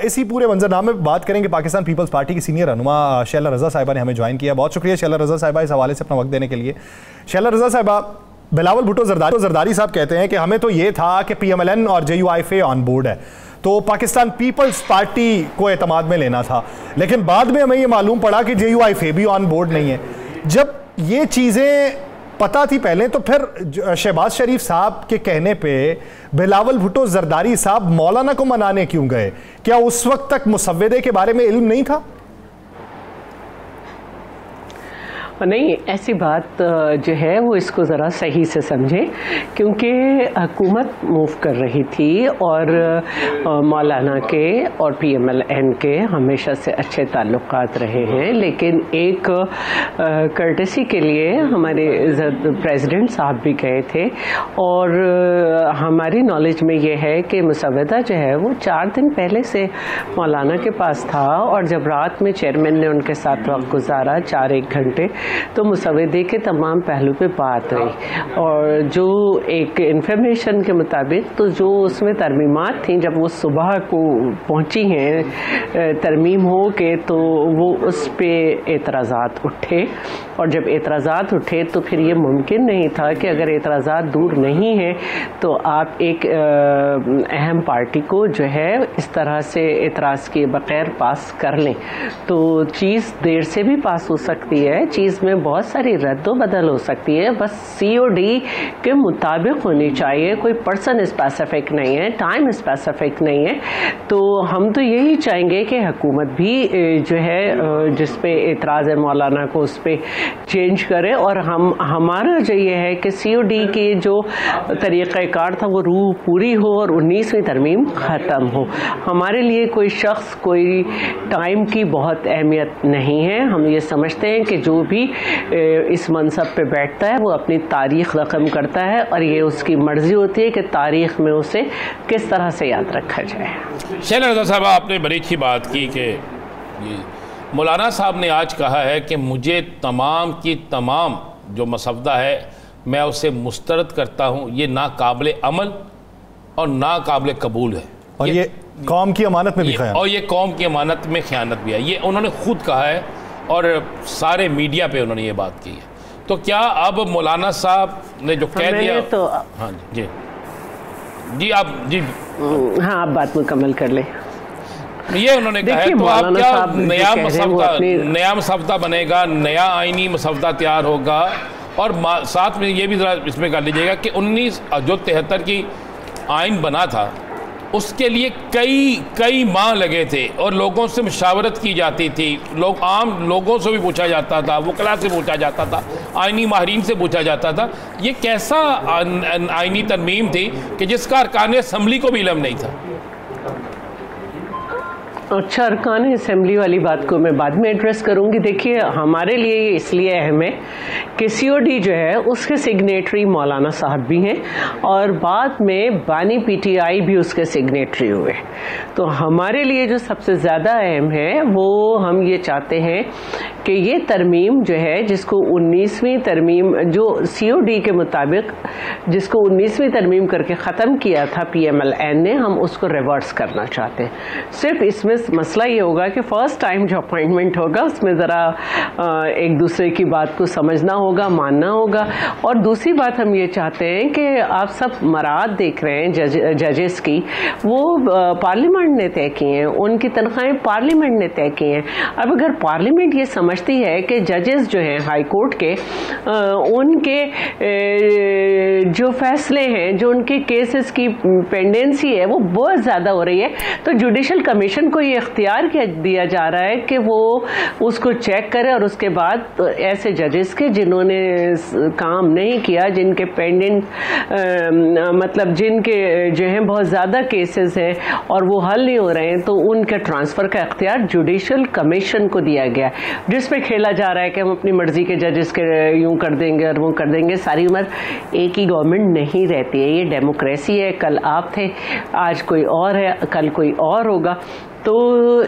इसी पूरे मंजरनामे में बात करेंगे। पाकिस्तान पीपल्स पार्टी की सीनियर रहनुमा शैला रजा साहिबा ने हमें ज्वाइन किया। बहुत शुक्रिया शैला रजा साहिबा इस हवाले से अपना वक्त देने के लिए। शैला रजा साहिबा, बिलावल भुट्टो जरदारी साहब कहते हैं कि हमें तो ये था कि PMLN और JUIFA ऑन बोर्ड है, तो पाकिस्तान पीपल्स पार्टी को एतमाद में लेना था, लेकिन बाद में हमें ये मालूम पड़ा कि JUIFA भी ऑन बोर्ड नहीं है। जब ये चीज़ें पता थी पहले, तो फिर शहबाज शरीफ साहब के कहने पे बिलावल भुट्टो जरदारी साहब मौलाना को मनाने क्यों गए? क्या उस वक्त तक मुसव्वदे के बारे में इल्म नहीं था? नहीं, ऐसी बात जो है वो इसको ज़रा सही से समझें, क्योंकि हुकूमत मूव कर रही थी और मौलाना के और PMLN के हमेशा से अच्छे ताल्लुकात रहे हैं, लेकिन एक कर्टेसी के लिए हमारे प्रेसिडेंट साहब भी गए थे और हमारी नॉलेज में ये है कि मुसव्वदा जो है वो 4 दिन पहले से मौलाना के पास था और जब रात में चेयरमैन ने उनके साथ वक्त गुजारा 4-1 घंटे, तो मुसव्वदे के तमाम पहलू पे बात हुई और जो एक इंफॉर्मेशन के मुताबिक तो जो उसमें तरमीमात थी, जब वो सुबह को पहुंची हैं तरमीम हो के, तो वो उस पे एतराज़ात उठे और जब एतराज़ात उठे तो फिर ये मुमकिन नहीं था कि अगर एतराज़ात दूर नहीं है तो आप एक अहम पार्टी को जो है इस तरह से एतराज़ किए बगैर पास कर लें। तो चीज़ देर से भी पास हो सकती है, चीज़ में बहुत सारी रद्दो बदल हो सकती है, बस COD के मुताबिक होनी चाहिए, कोई पर्सन स्पेसिफिक नहीं है, टाइम स्पेसिफिक नहीं है। तो हम तो यही चाहेंगे कि हुकूमत भी जो है जिस पे एतराज़ है मौलाना को उस पे चेंज करे और हमारा जो ये है कि COD की जो तरीक़ाकार था वो रूह पूरी हो और 19वीं तरमीम ख़त्म हो। हमारे लिए कोई शख्स, कोई टाइम की बहुत अहमियत नहीं है। हम ये समझते हैं कि जो भी इस मनसब पे बैठता है वो अपनी तारीख रकम करता है और ये उसकी मर्जी होती है कि तारीख में उसे किस तरह से याद रखा जाए। शैला रज़ा साहब, आपने बड़ी अच्छी बात की कि मौलाना साहब ने आज कहा है कि मुझे तमाम की तमाम जो मसवदा है मैं उसे मुस्तरद करता हूँ, ये नाकाबिल अमल और नाकाबिल कबूल है और ये कौम की अमानत में भी खयानत, और ये कौम की अमानत में खयानत भी है। ये उन्होंने खुद कहा है और सारे मीडिया पे उन्होंने ये बात की है। तो क्या अब मौलाना साहब ने जो कह दिया तो हाँ जी जी आप जी हाँ आप बात मुकम्मल कर ले। ये उन्होंने कहा है, तो आप क्या नया मसवदा बनेगा, नया आईनी मसवदा तैयार होगा और साथ में ये भी ज़रा इसमें कर लीजिएगा कि 73 की आइन बना था उसके लिए कई माह लगे थे और लोगों से मुशावरत की जाती थी, आम लोगों से भी पूछा जाता था, वकला से पूछा जाता था, आइनी माहिरीन से पूछा जाता था। ये कैसा आइनी तरमीम थी कि जिसका अरकान असम्बली को भी इल्म नहीं था। अच्छा, अरकान असेंबली वाली बात को मैं बाद में एड्रेस करूंगी। देखिए, हमारे लिए ये इसलिए अहम है कि COD जो है उसके सिग्नेटरी मौलाना साहब भी हैं और बाद में बानी PTI भी उसके सिग्नेटरी हुए। तो हमारे लिए जो सबसे ज़्यादा अहम है वो हम ये चाहते हैं कि ये तरमीम जो है जिसको 19वीं तरमीम जो COD के मुताबिक जिसको 19वीं तरमीम करके ख़त्म किया था PMLN ने, हम उसको रिवर्स करना चाहते हैं। सिर्फ इसमें मसला ये होगा कि फर्स्ट टाइम जो अपॉइंटमेंट होगा उसमें ज़रा एक दूसरे की बात को समझना होगा, मानना होगा। और दूसरी बात हम ये चाहते हैं कि आप सब मराद देख रहे हैं जजेस की, वो पार्लियामेंट ने तय की हैं, उनकी तनख्वाहें पार्लियामेंट ने तय की हैं। अब अगर पार्लियामेंट ये समझती है कि जजेस जो हैं हाई कोर्ट के उनके जो फैसले हैं, जो उनके केसेस की पेंडेंसी है वो बहुत ज़्यादा हो रही है, तो जुडिशल कमीशन को ये इख्तियार दिया जा रहा है कि वो उसको चेक करे और उसके बाद ऐसे जजेस के जिन्होंने काम नहीं किया, जिनके पेंडेंट मतलब जिनके जो हैं बहुत ज़्यादा केसेस हैं और वो हल नहीं हो रहे हैं, तो उनके ट्रांसफ़र का इख्तियार जुडिशल कमीशन को दिया गया है, जिसमें खेला जा रहा है कि हम अपनी मर्जी के जजेस के यूँ कर देंगे और वो कर देंगे। सारी उम्र एक ही गवर्नमेंट नहीं रहती है, ये डेमोक्रेसी है। कल आप थे, आज कोई और है, कल कोई और होगा। तो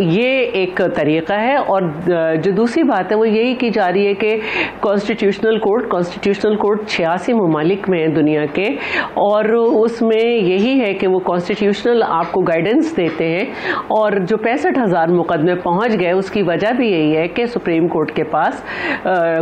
ये एक तरीक़ा है। और जो दूसरी बात है वो यही की जा रही है कि कॉन्स्टिट्यूशनल कोर्ट 86 ममालिक में है दुनिया के, और उसमें यही है कि वो कॉन्स्टिट्यूशनल आपको गाइडेंस देते हैं। और जो 65,000 मुकदमे पहुंच गए उसकी वजह भी यही है कि सुप्रीम कोर्ट के पास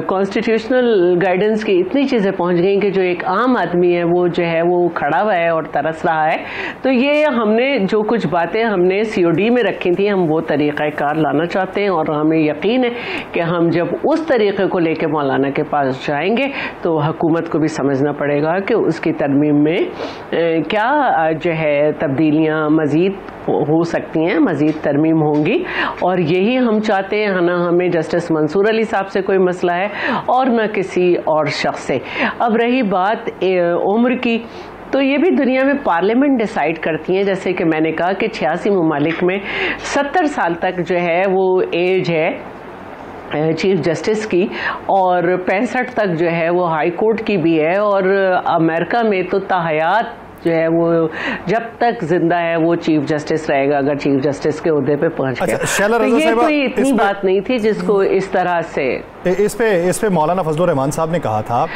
कॉन्स्टिट्यूशनल गाइडेंस की इतनी चीज़ें पहुंच गई कि जो एक आम आदमी है वो जो है वो खड़ा हुआ है और तरस रहा है। तो ये हमने जो कुछ बातें हमने COD में रखी थी, हम वो तरीक़ाकार लाना चाहते हैं, और हमें यकीन है कि हम जब उस तरीक़े को लेकर मौलाना के पास जाएंगे तो हुकूमत को भी समझना पड़ेगा कि उसकी तरमीम में क्या जो है तब्दीलियाँ मज़ीद हो सकती हैं, मज़ीद तरमीम होंगी। और यही हम चाहते हैं, ना हमें जस्टिस मंसूर अली साहब से कोई मसला है और न किसी और शख्स से। अब रही बात उम्र की, तो ये भी दुनिया में पार्लियामेंट डिसाइड करती हैं। जैसे कि मैंने कहा कि 86 ममालिक में 70 साल तक जो है वो एज है चीफ जस्टिस की, और 65 तक जो है वो हाई कोर्ट की भी है। और अमेरिका में तो ताहयात जो है वो जब तक जिंदा है वो चीफ जस्टिस रहेगा, अगर चीफ जस्टिस के ओहदे पे पहुंच गया। तो ये कोई इतनी बात नहीं थी जिसको इस तरह से इस पे मौलाना फजलुर रहमान साहब ने कहा था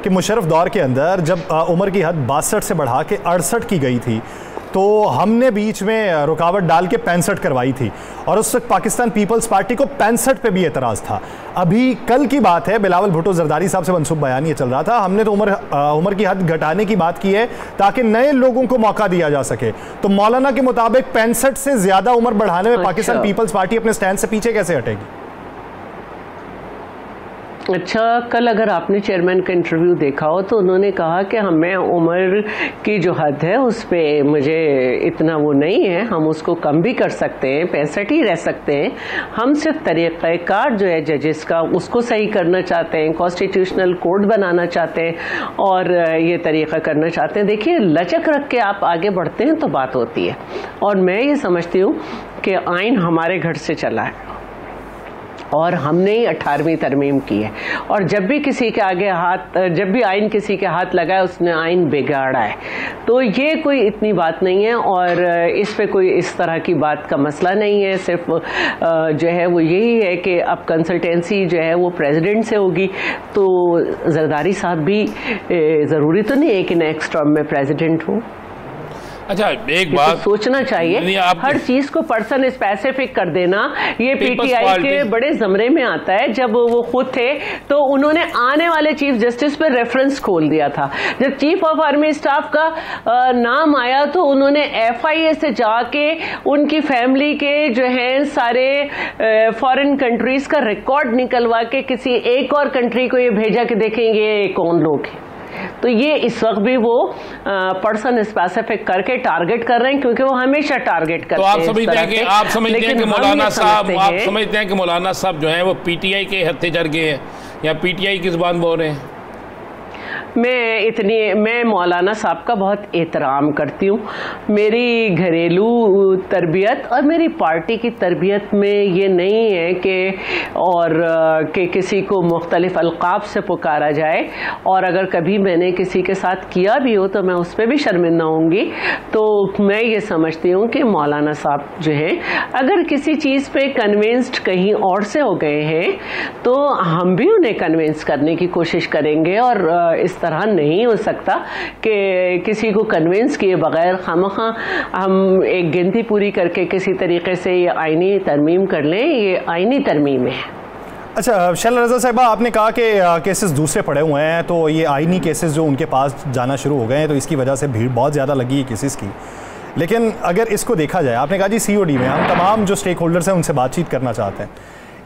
कि मुशर्रफ दौर के अंदर जब उम्र की हद 62 से बढ़ा के 68 की गई थी तो हमने बीच में रुकावट डाल के 65 करवाई थी, और उस वक्त पाकिस्तान पीपल्स पार्टी को 65 पे भी एतराज़ था। अभी कल की बात है, बिलावल भुट्टो जरदारी साहब से मनसूब बयान ये चल रहा था, हमने तो उम्र की हद घटाने की बात की है ताकि नए लोगों को मौका दिया जा सके। तो मौलाना के मुताबिक 65 से ज़्यादा उम्र बढ़ाने में पाकिस्तान पीपल्स पार्टी अपने स्टैंड से पीछे कैसे हटेगी? अच्छा, कल अगर आपने चेयरमैन का इंटरव्यू देखा हो तो उन्होंने कहा कि हमें उम्र की जो हद है उस पर मुझे इतना वो नहीं है, हम उसको कम भी कर सकते हैं, 65 ही रह सकते हैं। हम सिर्फ तरीक़ाकार जो है जजेस का उसको सही करना चाहते हैं, कॉन्स्टिट्यूशनल कोड बनाना चाहते हैं और ये तरीक़ा करना चाहते हैं। देखिए, लचक रख के आप आगे बढ़ते हैं तो बात होती है। और मैं ये समझती हूँ कि आइन हमारे घर से चला है और हमने ही 18वीं तरमीम की है, और जब भी किसी के आगे हाथ, जब भी आइन किसी के हाथ लगा है उसने आइन बिगाड़ा है। तो ये कोई इतनी बात नहीं है और इस पे कोई इस तरह की बात का मसला नहीं है। सिर्फ जो है वो यही है कि अब कंसल्टेंसी जो है वो प्रेसिडेंट से होगी, तो जरदारी साहब भी ज़रूरी तो नहीं है कि नेक्स्ट टर्म में प्रेसिडेंट हो। अच्छा, एक बात तो सोचना चाहिए, हर चीज को पर्सन स्पेसिफिक कर देना ये पीटीआई के बड़े जमरे में आता है। जब वो खुद थे तो उन्होंने आने वाले चीफ जस्टिस पर रेफरेंस खोल दिया था। जब चीफ ऑफ आर्मी स्टाफ का नाम आया तो उन्होंने FIA से जाके उनकी फैमिली के जो है सारे फॉरेन कंट्रीज का रिकॉर्ड निकलवा के किसी एक और कंट्री को ये भेजा कि देखेंगे ये कौन लोग हैं। तो ये इस वक्त भी वो पर्सन स्पेसिफिक करके टारगेट कर रहे हैं, क्योंकि वो हमेशा टारगेट करते हैं। तो आप समझते हैं कि मौलाना साहब जो हैं वो पीटीआई के हत्थे चढ़ गए हैं या पीटीआई की जुबान बोल रहे हैं? मैं मौलाना साहब का बहुत एहतराम करती हूँ। मेरी घरेलू तरबियत और मेरी पार्टी की तरबियत में ये नहीं है कि किसी को मुख्तलिफ अलक़ाब से पुकारा जाए, और अगर कभी मैंने किसी के साथ किया भी हो तो मैं उस पर भी शर्मिंदा होंगी। तो मैं ये समझती हूँ कि मौलाना साहब जो हैं अगर किसी चीज़ पे कन्विंस्ड कहीं और से हो गए हैं तो हम भी उन्हें कन्विंस करने की कोशिश करेंगे, और इस तरह नहीं हो सकता कि किसी को कन्विंस किए बगैर खामखा हम एक गिनती पूरी करके किसी तरीके से ये आईनी तरमीम कर लें। ये आईनी तरमीम है। अच्छा शैला रज़ा साहिबा, आपने कहा कि केसेस दूसरे पड़े हुए हैं, तो ये आईनी केसेस जो उनके पास जाना शुरू हो गए हैं तो इसकी वजह से भीड़ बहुत ज़्यादा लगी है केसेस की। लेकिन अगर इसको देखा जाए, आपने कहा जी COD में हम तमाम जो स्टेक होल्डर्स हैं उनसे बातचीत करना चाहते हैं।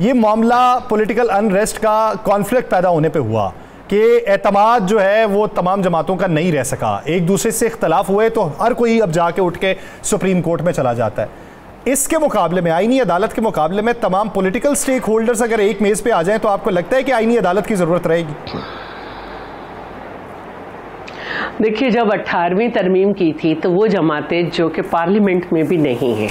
ये मामला पॉलिटिकल अनरेस्ट का कॉन्फ्लिक्ट पैदा होने पे हुआ कि एतमाद जो है वो तमाम जमातों का नहीं रह सका, एक दूसरे से इख्तलाफ हुए तो हर कोई अब जाके उठ के सुप्रीम कोर्ट में चला जाता है। इसके मुकाबले में, आईनी अदालत के मुकाबले में तमाम पॉलिटिकल स्टेक होल्डर्स अगर एक मेज़ पे आ जाएं तो आपको लगता है कि आईनी अदालत की ज़रूरत रहेगी? देखिए, जब 18वीं तरमीम की थी तो वो जमातें जो कि पार्लियामेंट में भी नहीं हैं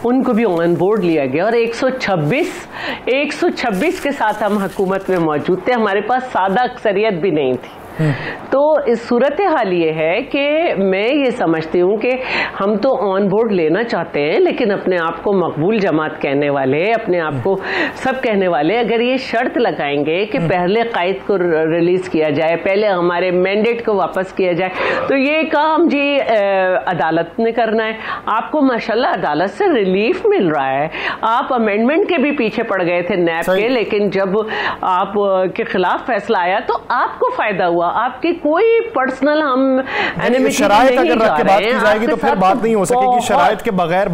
उनको भी ऑन बोर्ड लिया गया, और 126 के साथ हम हुकूमत में मौजूद थे। हमारे पास सादा अक्सरियत भी नहीं थी। तो इस सूरत हाल ये है कि मैं ये समझती हूँ कि हम तो ऑन बोर्ड लेना चाहते हैं, लेकिन अपने आप को मकबूल जमात कहने वाले, अपने आप को सब कहने वाले अगर ये शर्त लगाएंगे कि पहले कायद को रिलीज किया जाए, पहले हमारे मैंडेट को वापस किया जाए, तो ये काम जी अदालत ने करना है। आपको माशाल्लाह अदालत से रिलीफ मिल रहा है। आप अमेंडमेंट के भी पीछे पड़ गए थे नैब के, लेकिन जब आप के खिलाफ फैसला आया तो आपको फायदा हुआ। आपकी कोई पर्सनल हम शराइत अगर रख के बात की जाएगी तो फिर बात नहीं हो सकेगी। शराइत के बगैर